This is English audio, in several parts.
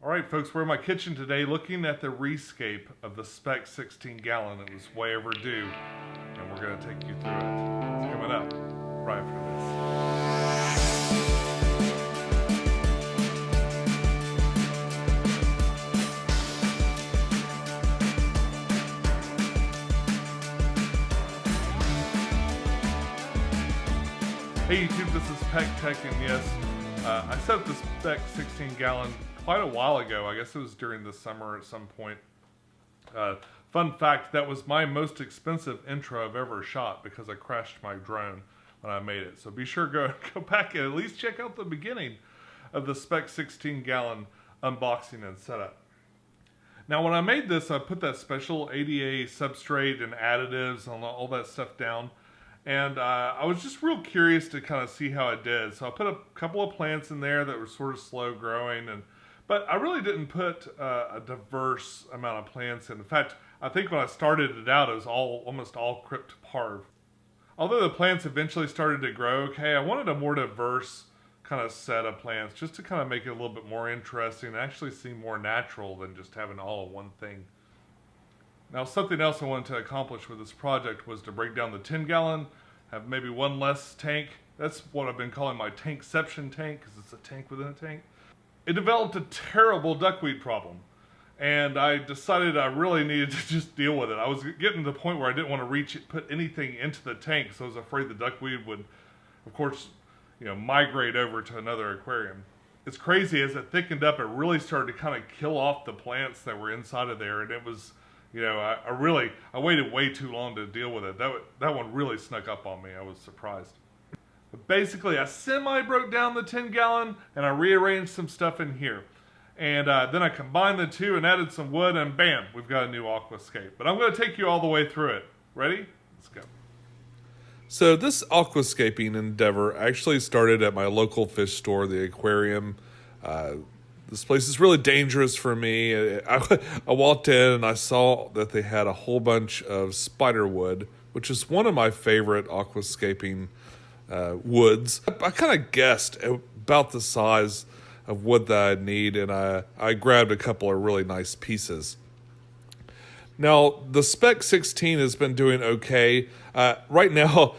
Alright folks, we're in my kitchen today looking at the rescape of the Spec 16 gallon. It was way overdue, and we're going to take you through it. It's coming up right after this. Hey YouTube, this is pecktec, and yes, I set up the Spec 16 gallon quite a while ago. I guess it was during the summer at some point. Fun fact, that was my most expensive intro I've ever shot because I crashed my drone when I made it. So be sure to go back and at least check out the beginning of the Spec 16 gallon unboxing and setup. Now when I made this, I put that special ADA substrate and additives and all that stuff down. And I was just real curious to kind of see how it did. So I put a couple of plants in there that were sort of slow growing, but I really didn't put a diverse amount of plants in. In fact, I think when I started it out, it was almost all crypt parv. Although the plants eventually started to grow okay, I wanted a more diverse kind of set of plants just to kind of make it a little bit more interesting and actually seem more natural than just having all of one thing. Now, something else I wanted to accomplish with this project was to break down the 10 gallon, have maybe one less tank. That's what I've been calling my tankception tank, because it's a tank within a tank. It developed a terrible duckweed problem, and I decided I really needed to just deal with it. I was getting to the point where I didn't want to put anything into the tank, so I was afraid the duckweed would, of course, migrate over to another aquarium. It's crazy, as it thickened up, it really started to kind of kill off the plants that were inside of there, and it was, I waited way too long to deal with it. That one really snuck up on me. I was surprised. But basically, I broke down the 10 gallon and I rearranged some stuff in here. And then I combined the two and added some wood, and bam, we've got a new Aquascape. But I'm going to take you all the way through it. Ready? Let's go. So this aquascaping endeavor actually started at my local fish store, the aquarium. This place is really dangerous for me. I walked in and I saw that they had a whole bunch of spider wood, which is one of my favorite aquascaping woods. I kind of guessed about the size of wood that I'd need, and I grabbed a couple of really nice pieces. Now, the Spec 16 has been doing okay. Right now,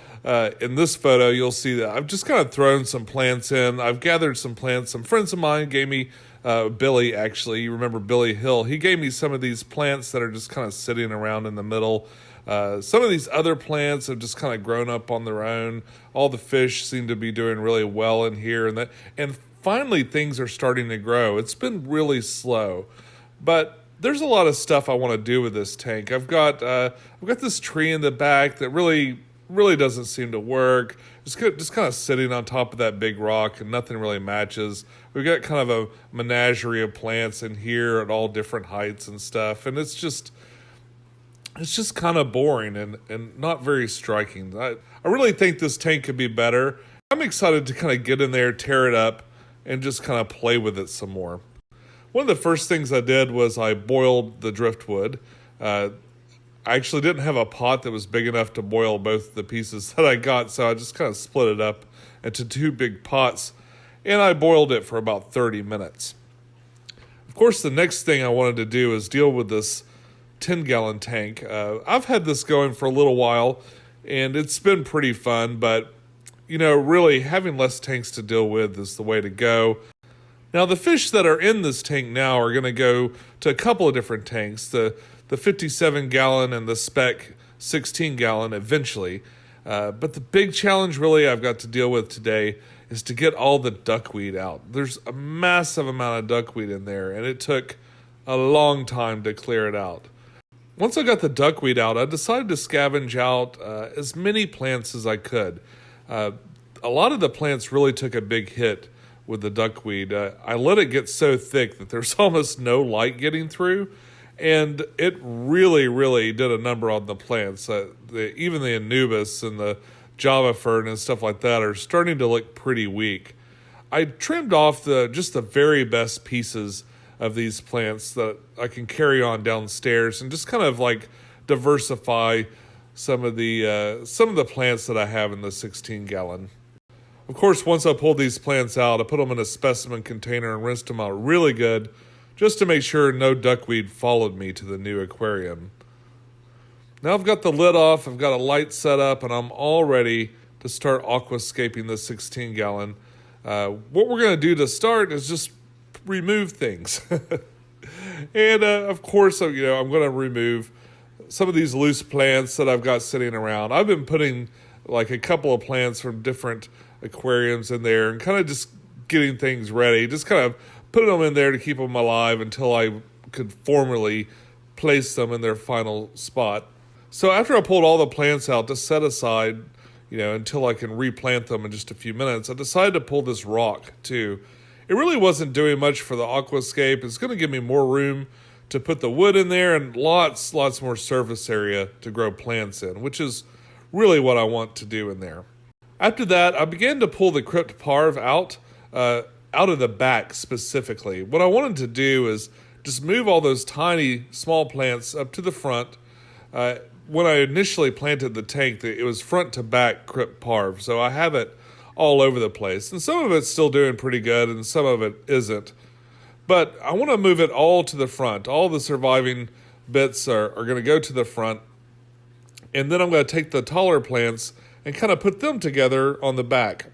in this photo, you'll see that I've just kind of thrown some plants in. I've gathered some plants. Some friends of mine gave me, Billy actually, you remember Billy Hill, he gave me some of these plants that are just kind of sitting around in the middle. Some of these other plants have just kind of grown up on their own. All the fish seem to be doing really well in here, and finally things are starting to grow. It's been really slow, but there's a lot of stuff I want to do with this tank. I've got this tree in the back that really doesn't seem to work. It's just kind of sitting on top of that big rock, and nothing really matches. We've got kind of a menagerie of plants in here at all different heights and stuff, and it's just kind of boring and not very striking. I really think this tank could be better. I'm excited to kind of get in there, tear it up, and just kind of play with it some more. One of the first things I did was I boiled the driftwood. I actually didn't have a pot that was big enough to boil both the pieces that I got, so I just kind of split it up into two big pots, and I boiled it for about 30 minutes. Of course, the next thing I wanted to do is deal with this 10-gallon tank. I've had this going for a little while, and it's been pretty fun, but, really having less tanks to deal with is the way to go. Now, the fish that are in this tank now are going to go to a couple of different tanks, the 57-gallon and the Spec 16-gallon eventually. But the big challenge really I've got to deal with today is to get all the duckweed out. There's a massive amount of duckweed in there, and it took a long time to clear it out. Once I got the duckweed out, I decided to scavenge out as many plants as I could. A lot of the plants really took a big hit with the duckweed. I let it get so thick that there's almost no light getting through, and it really did a number on the plants. Even the Anubis and the Java fern and stuff like that are starting to look pretty weak. I trimmed off just the very best pieces of these plants that I can carry on downstairs and just kind of like diversify some of the plants that I have in the 16-gallon. Of course, once I pulled these plants out, I put them in a specimen container and rinsed them out really good just to make sure no duckweed followed me to the new aquarium. Now I've got the lid off, I've got a light set up, and I'm all ready to start aquascaping the 16 gallon. What we're going to do to start is just remove things. And of course, I'm going to remove some of these loose plants that I've got sitting around. I've been putting like a couple of plants from different aquariums in there and kind of just getting things ready, just kind of putting them in there to keep them alive until I could formally place them in their final spot. So after I pulled all the plants out to set aside, until I can replant them in just a few minutes, I decided to pull this rock too. It really wasn't doing much for the aquascape. It's going to give me more room to put the wood in there and lots more surface area to grow plants in, which is really what I want to do in there. After that, I began to pull the crypt parv out of the back specifically. What I wanted to do is just move all those tiny, small plants up to the front. When I initially planted the tank, it was front to back crypt parv, so I have it all over the place. And some of it's still doing pretty good, and some of it isn't. But I want to move it all to the front. All the surviving bits are going to go to the front. And then I'm going to take the taller plants and kind of put them together on the back.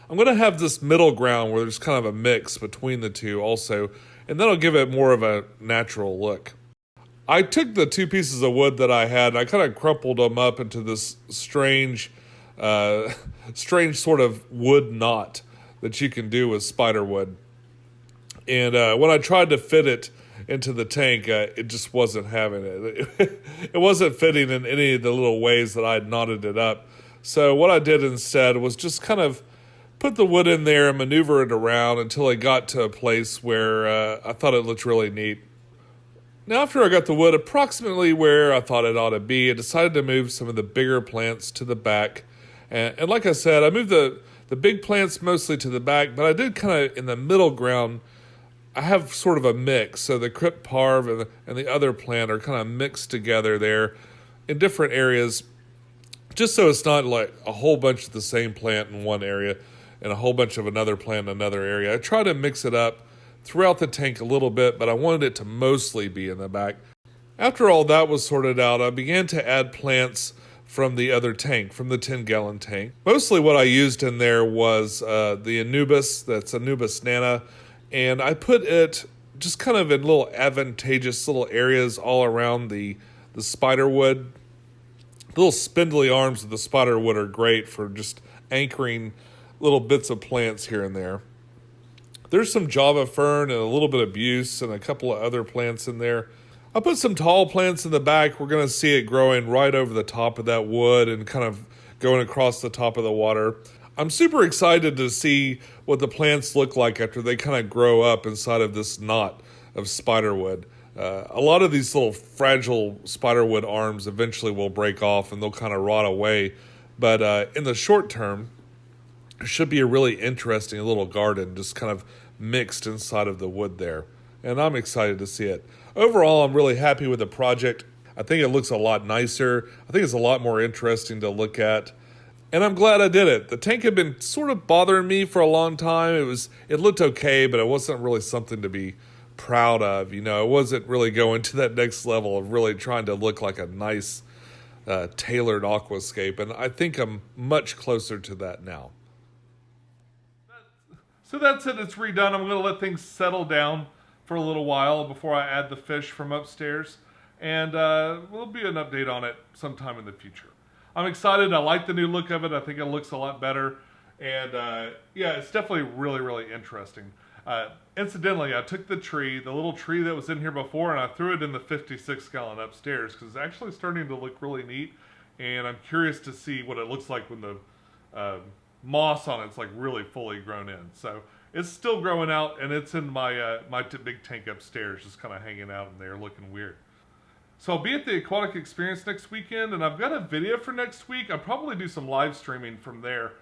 I'm going to have this middle ground where there's kind of a mix between the two also, and that'll give it more of a natural look. I took the two pieces of wood that I had and I kind of crumpled them up into this strange sort of wood knot that you can do with spider wood. And when I tried to fit it into the tank, it just wasn't having it. It wasn't fitting in any of the little ways that I had knotted it up. So what I did instead was just kind of put the wood in there and maneuver it around until I got to a place where I thought it looked really neat. Now, after I got the wood approximately where I thought it ought to be, I decided to move some of the bigger plants to the back. And like I said, I moved the big plants mostly to the back, but I did kind of in the middle ground, I have sort of a mix. So the crypt parv and the other plant are kind of mixed together there in different areas, just so it's not like a whole bunch of the same plant in one area and a whole bunch of another plant in another area. I try to mix it up throughout the tank a little bit, but I wanted it to mostly be in the back. After all that was sorted out, I began to add plants from the other tank, from the 10-gallon tank. Mostly what I used in there was the Anubis, that's Anubis nana, and I put it just kind of in little advantageous little areas all around the spider wood. The little spindly arms of the spider wood are great for just anchoring little bits of plants here and there. There's some Java fern and a little bit of Buse and a couple of other plants in there. I put some tall plants in the back. We're going to see it growing right over the top of that wood and kind of going across the top of the water. I'm super excited to see what the plants look like after they kind of grow up inside of this knot of spiderwood. A lot of these little fragile spiderwood arms eventually will break off and they'll kind of rot away. But in the short term, it should be a really interesting little garden just kind of mixed inside of the wood there. And I'm excited to see it. Overall, I'm really happy with the project. I think it looks a lot nicer. I think it's a lot more interesting to look at. And I'm glad I did it. The tank had been sort of bothering me for a long time. It looked okay, but it wasn't really something to be proud of. It wasn't really going to that next level of really trying to look like a nice, tailored aquascape. And I think I'm much closer to that now. So that's it. It's redone. I'm going to let things settle down for a little while before I add the fish from upstairs. And there'll be an update on it sometime in the future. I'm excited. I like the new look of it. I think it looks a lot better. And yeah, it's definitely really, really interesting. Incidentally, I took the little tree that was in here before, and I threw it in the 56-gallon upstairs because it's actually starting to look really neat. And I'm curious to see what it looks like when the moss on it's like really fully grown in. So it's still growing out, and it's in my big tank upstairs, just kind of hanging out in there looking weird. So I'll be at the Aquatic Experience next weekend, and I've got a video for next week. I'll probably do some live streaming from there.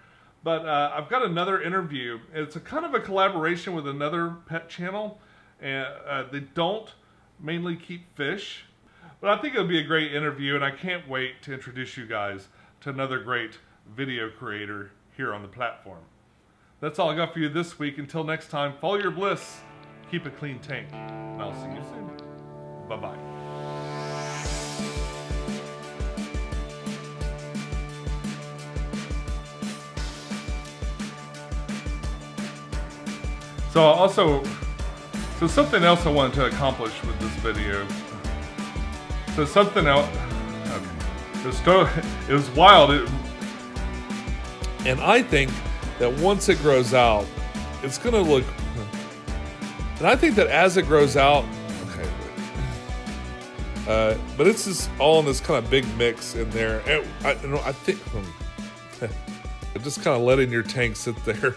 But I've got another interview. It's a kind of a collaboration with another pet channel. And they don't mainly keep fish. But I think it'll be a great interview, and I can't wait to introduce you guys to another great video creator here on the platform. That's all I got for you this week. Until next time, follow your bliss. keep a clean tank. And I'll see you soon. Bye-bye. So something else I wanted to accomplish with this video. So something else, okay. It was wild. And I think that once it grows out, it's gonna look, and I think that as it grows out, okay, but it's just all in this kind of big mix in there. And I think, just kind of letting your tank sit there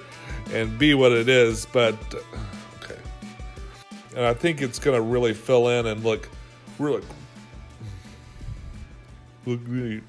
and be what it is, but okay. And I think it's gonna really fill in and look really neat.